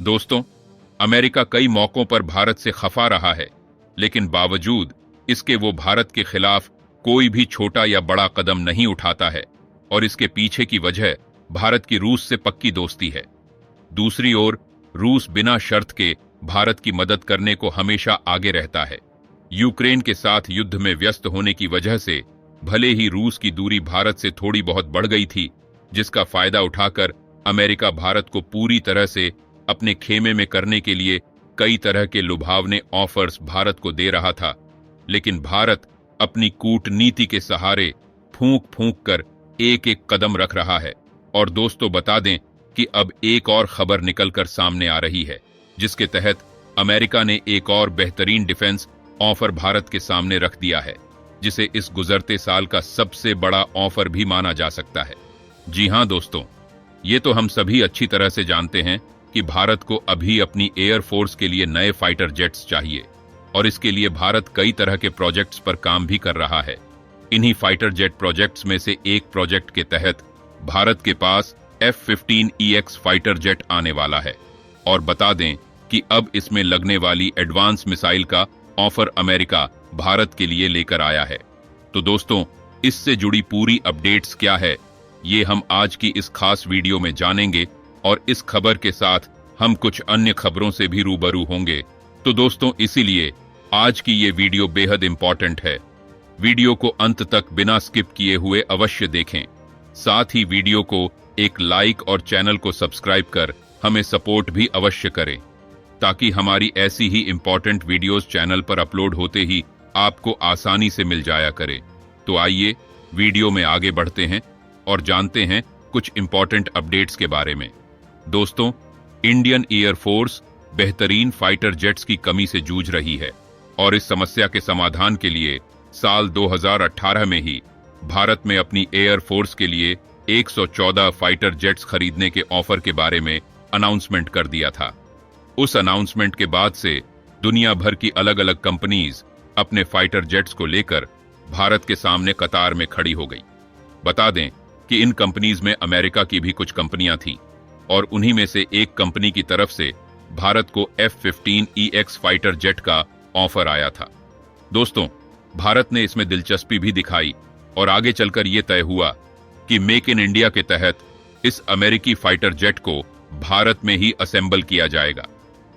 दोस्तों, अमेरिका कई मौकों पर भारत से खफा रहा है, लेकिन बावजूद इसके वो भारत के खिलाफ कोई भी छोटा या बड़ा कदम नहीं उठाता है और इसके पीछे की वजह भारत की रूस से पक्की दोस्ती है। दूसरी ओर रूस बिना शर्त के भारत की मदद करने को हमेशा आगे रहता है। यूक्रेन के साथ युद्ध में व्यस्त होने की वजह से भले ही रूस की दूरी भारत से थोड़ी बहुत बढ़ गई थी, जिसका फायदा उठाकर अमेरिका भारत को पूरी तरह से अपने खेमे में करने के लिए कई तरह के लुभावने ऑफर्स भारत को दे रहा था, लेकिन भारत अपनी कूटनीति के सहारे फूंक फूंक कर एक एक कदम रख रहा है। और दोस्तों, बता दें कि अब एक और खबर निकलकर सामने आ रही है, जिसके तहत अमेरिका ने एक और बेहतरीन डिफेंस ऑफर भारत के सामने रख दिया है, जिसे इस गुजरते साल का सबसे बड़ा ऑफर भी माना जा सकता है। जी हां दोस्तों, ये तो हम सभी अच्छी तरह से जानते हैं कि भारत को अभी अपनी एयरफोर्स के लिए नए फाइटर जेट्स चाहिए और इसके लिए भारत कई तरह के प्रोजेक्ट्स पर काम भी कर रहा है। इन्हीं फाइटर जेट प्रोजेक्ट्स में से एक प्रोजेक्ट के तहत भारत के पास F-15EX फाइटर जेट आने वाला है और बता दें कि अब इसमें लगने वाली एडवांस मिसाइल का ऑफर अमेरिका भारत के लिए लेकर आया है। तो दोस्तों, इससे जुड़ी पूरी अपडेट्स क्या है, ये हम आज की इस खास वीडियो में जानेंगे और इस खबर के साथ हम कुछ अन्य खबरों से भी रूबरू होंगे। तो दोस्तों, इसीलिए आज की ये वीडियो बेहद इंपॉर्टेंट है। वीडियो को अंत तक बिना स्किप किए हुए अवश्य देखें। साथ ही वीडियो को एक लाइक और चैनल को सब्सक्राइब कर हमें सपोर्ट भी अवश्य करें, ताकि हमारी ऐसी ही इंपॉर्टेंट वीडियोस चैनल पर अपलोड होते ही आपको आसानी से मिल जाया करे। तो आइए वीडियो में आगे बढ़ते हैं और जानते हैं कुछ इंपॉर्टेंट अपडेट्स के बारे में। दोस्तों, इंडियन एयरफोर्स बेहतरीन फाइटर जेट्स की कमी से जूझ रही है और इस समस्या के समाधान के लिए साल 2018 में ही भारत में अपनी एयरफोर्स के लिए 114 फाइटर जेट्स खरीदने के ऑफर के बारे में अनाउंसमेंट कर दिया था। उस अनाउंसमेंट के बाद से दुनिया भर की अलग अलग कंपनीज अपने फाइटर जेट्स को लेकर भारत के सामने कतार में खड़ी हो गई। बता दें कि इन कंपनीज में अमेरिका की भी कुछ कंपनियां थीं और उन्हीं में से एक कंपनी की तरफ से भारत को F-15EX फाइटर जेट का ऑफर आया था। दोस्तों, भारत ने इसमें दिलचस्पी भी दिखाई और आगे चलकर यह तय हुआ कि मेक इन इंडिया के तहत इस अमेरिकी फाइटर जेट को भारत में ही असेंबल किया जाएगा।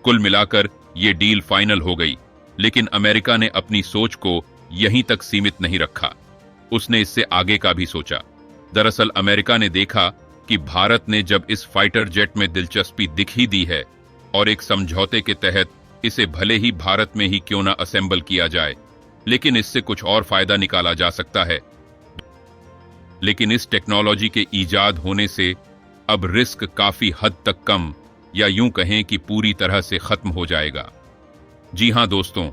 कुल मिलाकर यह डील फाइनल हो गई, लेकिन अमेरिका ने अपनी सोच को यहीं तक सीमित नहीं रखा। उसने इससे आगे का भी सोचा। दरअसल अमेरिका ने देखा कि भारत ने जब इस फाइटर जेट में दिलचस्पी दिख ही दी है और एक समझौते के तहत इसे भले ही भारत में ही क्यों ना असेंबल किया जाए, लेकिन इससे कुछ और फायदा निकाला जा सकता है। लेकिन इस टेक्नोलॉजी के ईजाद होने से अब रिस्क काफी हद तक कम, या यूं कहें कि पूरी तरह से खत्म हो जाएगा। जी हां दोस्तों,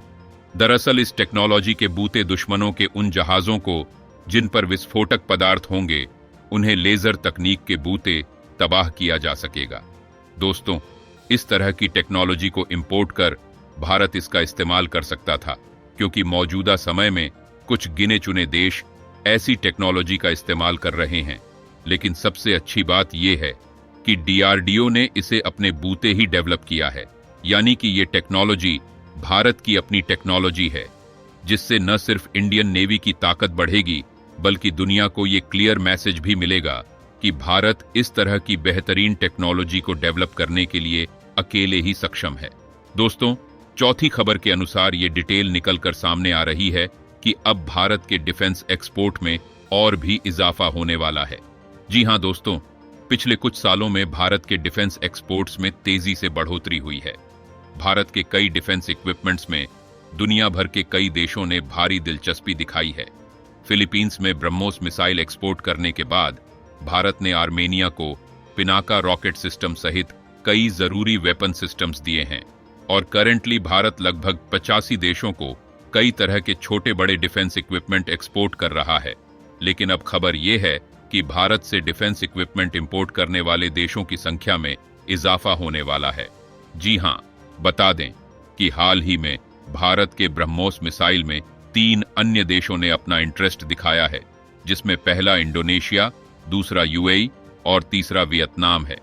दरअसल इस टेक्नोलॉजी के बूते दुश्मनों के उन जहाजों को जिन पर विस्फोटक पदार्थ होंगे, उन्हें लेजर तकनीक के बूते तबाह किया जा सकेगा। दोस्तों, इस तरह की टेक्नोलॉजी को इंपोर्ट कर भारत इसका इस्तेमाल कर सकता था, क्योंकि मौजूदा समय में कुछ गिने चुने देश ऐसी टेक्नोलॉजी का इस्तेमाल कर रहे हैं। लेकिन सबसे अच्छी बात यह है कि DRDO ने इसे अपने बूते ही डेवलप किया है, यानी कि ये टेक्नोलॉजी भारत की अपनी टेक्नोलॉजी है, जिससे न सिर्फ इंडियन नेवी की ताकत बढ़ेगी, बल्कि दुनिया को ये क्लियर मैसेज भी मिलेगा कि भारत इस तरह की बेहतरीन टेक्नोलॉजी को डेवलप करने के लिए अकेले ही सक्षम है। दोस्तों, चौथी खबर के अनुसार ये डिटेल निकलकर सामने आ रही है कि अब भारत के डिफेंस एक्सपोर्ट में और भी इजाफा होने वाला है। जी हां दोस्तों, पिछले कुछ सालों में भारत के डिफेंस एक्सपोर्ट्स में तेजी से बढ़ोतरी हुई है। भारत के कई डिफेंस इक्विपमेंट्स में दुनिया भर के कई देशों ने भारी दिलचस्पी दिखाई है। फिलीपींस में ब्रह्मोस मिसाइल एक्सपोर्ट करने के बाद भारत ने आर्मेनिया को पिनाका रॉकेट सिस्टम सहित कई जरूरी वेपन सिस्टम्स दिए हैं और करेंटली भारत लगभग 85 देशों को कई तरह के छोटे बड़े डिफेंस इक्विपमेंट एक्सपोर्ट कर रहा है। लेकिन अब खबर यह है कि भारत से डिफेंस इक्विपमेंट इंपोर्ट करने वाले देशों की संख्या में इजाफा होने वाला है। जी हां, बता दें कि हाल ही में भारत के ब्रह्मोस मिसाइल में 3 अन्य देशों ने अपना इंटरेस्ट दिखाया है, जिसमें पहला इंडोनेशिया, दूसरा UAE और तीसरा वियतनाम है।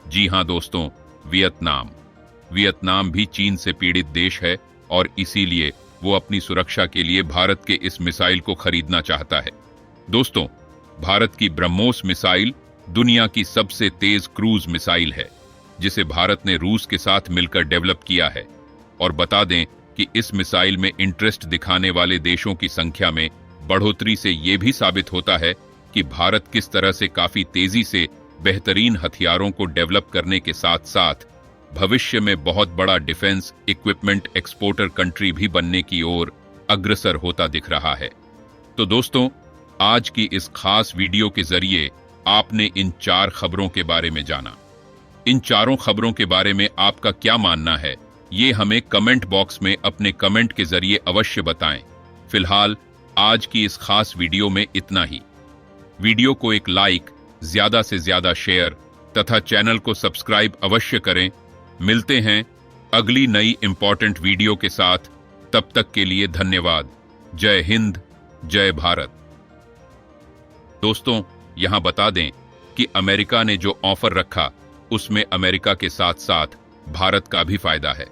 जी हां दोस्तों, वियतनाम। वियतनाम भी चीन से पीड़ित देश है और इसीलिए वो अपनी सुरक्षा के लिए भारत के इस मिसाइल को खरीदना चाहता है। दोस्तों, भारत की ब्रह्मोस मिसाइल दुनिया की सबसे तेज क्रूज मिसाइल है, जिसे भारत ने रूस के साथ मिलकर डेवलप किया है। और बता दें कि इस मिसाइल में इंटरेस्ट दिखाने वाले देशों की संख्या में बढ़ोतरी से यह भी साबित होता है कि भारत किस तरह से काफी तेजी से बेहतरीन हथियारों को डेवलप करने के साथ साथ भविष्य में बहुत बड़ा डिफेंस इक्विपमेंट एक्सपोर्टर कंट्री भी बनने की ओर अग्रसर होता दिख रहा है। तो दोस्तों, आज की इस खास वीडियो के जरिए आपने इन 4 खबरों के बारे में जाना। इन चारों खबरों के बारे में आपका क्या मानना है, ये हमें कमेंट बॉक्स में अपने कमेंट के जरिए अवश्य बताएं। फिलहाल आज की इस खास वीडियो में इतना ही। वीडियो को एक लाइक, ज्यादा से ज्यादा शेयर तथा चैनल को सब्सक्राइब अवश्य करें। मिलते हैं अगली नई इंपॉर्टेंट वीडियो के साथ। तब तक के लिए धन्यवाद। जय हिंद, जय भारत। दोस्तों, यहां बता दें कि अमेरिका ने जो ऑफर रखा उसमें अमेरिका के साथ साथ भारत का भी फायदा है।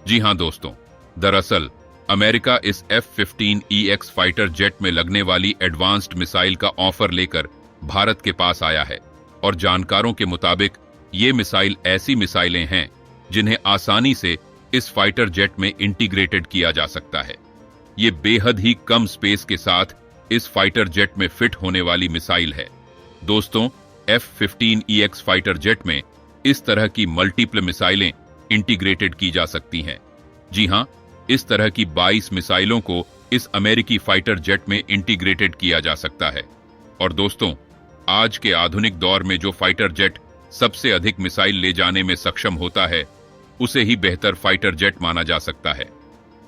जी हां दोस्तों, दरअसल अमेरिका इस F-15EX फाइटर जेट में लगने वाली एडवांस्ड मिसाइल का ऑफर लेकर भारत के पास आया है और जानकारों के मुताबिक ये मिसाइल ऐसी मिसाइलें हैं जिन्हें आसानी से इस फाइटर जेट में इंटीग्रेटेड किया जा सकता है। ये बेहद ही कम स्पेस के साथ इस फाइटर जेट में फिट होने वाली मिसाइल है। दोस्तों, F-15EX फाइटर जेट में इस तरह की मल्टीपल मिसाइलें इंटीग्रेटेड की जा सकती हैं। जी हां, इस तरह की 22 मिसाइलों को इस अमेरिकी फाइटर जेट में इंटीग्रेटेड किया जा सकता है। और दोस्तों, आज के आधुनिक दौर में जो फाइटर जेट सबसे अधिक मिसाइल ले जाने में सक्षम होता है, उसे ही बेहतर फाइटर जेट माना जा सकता है।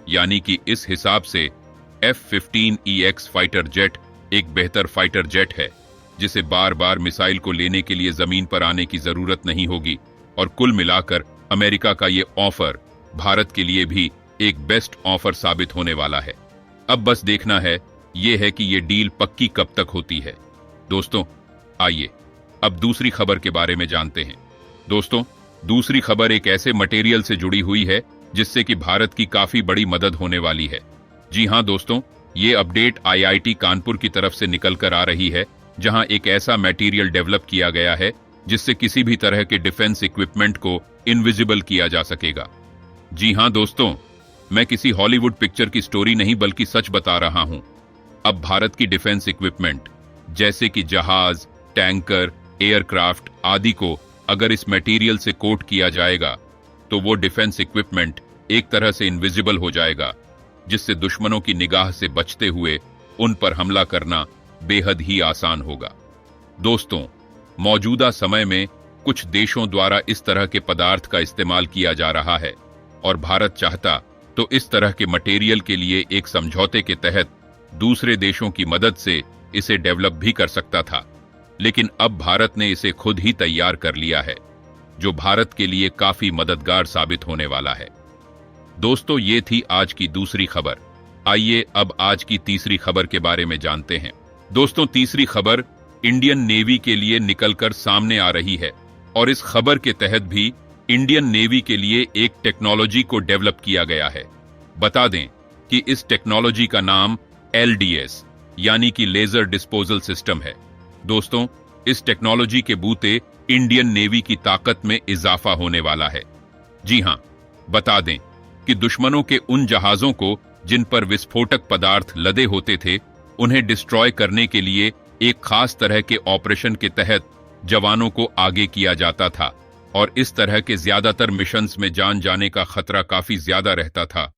यानी कि इस हिसाब से F-15EX फाइटर जेट एक बेहतर फाइटर जेट है, जिसे बार बार मिसाइल को लेने के लिए जमीन पर आने की जरूरत नहीं होगी। और कुल मिलाकर अमेरिका का ये ऑफर भारत के लिए भी एक बेस्ट ऑफर साबित होने वाला है। अब बस देखना है ये है कि ये डील पक्की कब तक होती है। दोस्तों, आइए अब दूसरी खबर के बारे में जानते हैं। दोस्तों, दूसरी खबर एक ऐसे मटेरियल से जुड़ी हुई है जिससे कि भारत की काफी बड़ी मदद होने वाली है। जी हां दोस्तों, ये अपडेट IIT कानपुर की तरफ से निकलकर आ रही है, जहां एक ऐसा मटेरियल डेवलप किया गया है जिससे किसी भी तरह के डिफेंस इक्विपमेंट को इनविजिबल किया जा सकेगा। जी हां दोस्तों, मैं किसी हॉलीवुड पिक्चर की स्टोरी नहीं बल्कि सच बता रहा हूं। अब भारत की डिफेंस इक्विपमेंट जैसे कि जहाज, टैंकर, एयरक्राफ्ट आदि को अगर इस मटेरियल से कोट किया जाएगा तो वो डिफेंस इक्विपमेंट एक तरह से इनविजिबल हो जाएगा, जिससे दुश्मनों की निगाह से बचते हुए उन पर हमला करना बेहद ही आसान होगा। दोस्तों, मौजूदा समय में कुछ देशों द्वारा इस तरह के पदार्थ का इस्तेमाल किया जा रहा है और भारत चाहता तो इस तरह के मटेरियल के लिए एक समझौते के तहत दूसरे देशों की मदद से इसे डेवलप भी कर सकता था। लेकिन अब भारत ने इसे खुद ही तैयार कर लिया है, जो भारत के लिए काफी मददगार साबित होने वाला है। दोस्तों, ये थी आज की दूसरी खबर। आइए अब आज की तीसरी खबर के बारे में जानते हैं। दोस्तों, तीसरी खबर इंडियन नेवी के लिए निकलकर सामने आ रही है और इस खबर के तहत भी इंडियन नेवी के लिए एक टेक्नोलॉजी को डेवलप किया गया है। बता दें कि इस टेक्नोलॉजी का नाम LDS यानी कि लेजर डिस्पोजल सिस्टम है। दोस्तों, इस टेक्नोलॉजी के बूते इंडियन नेवी की ताकत में इजाफा होने वाला है। जी हां, बता दें कि दुश्मनों के उन जहाजों को जिन पर विस्फोटक पदार्थ लदे होते थे, उन्हें डिस्ट्रॉय करने के लिए एक खास तरह के ऑपरेशन के तहत जवानों को आगे किया जाता था और इस तरह के ज्यादातर मिशंस में जान जाने का खतरा काफी ज्यादा रहता था।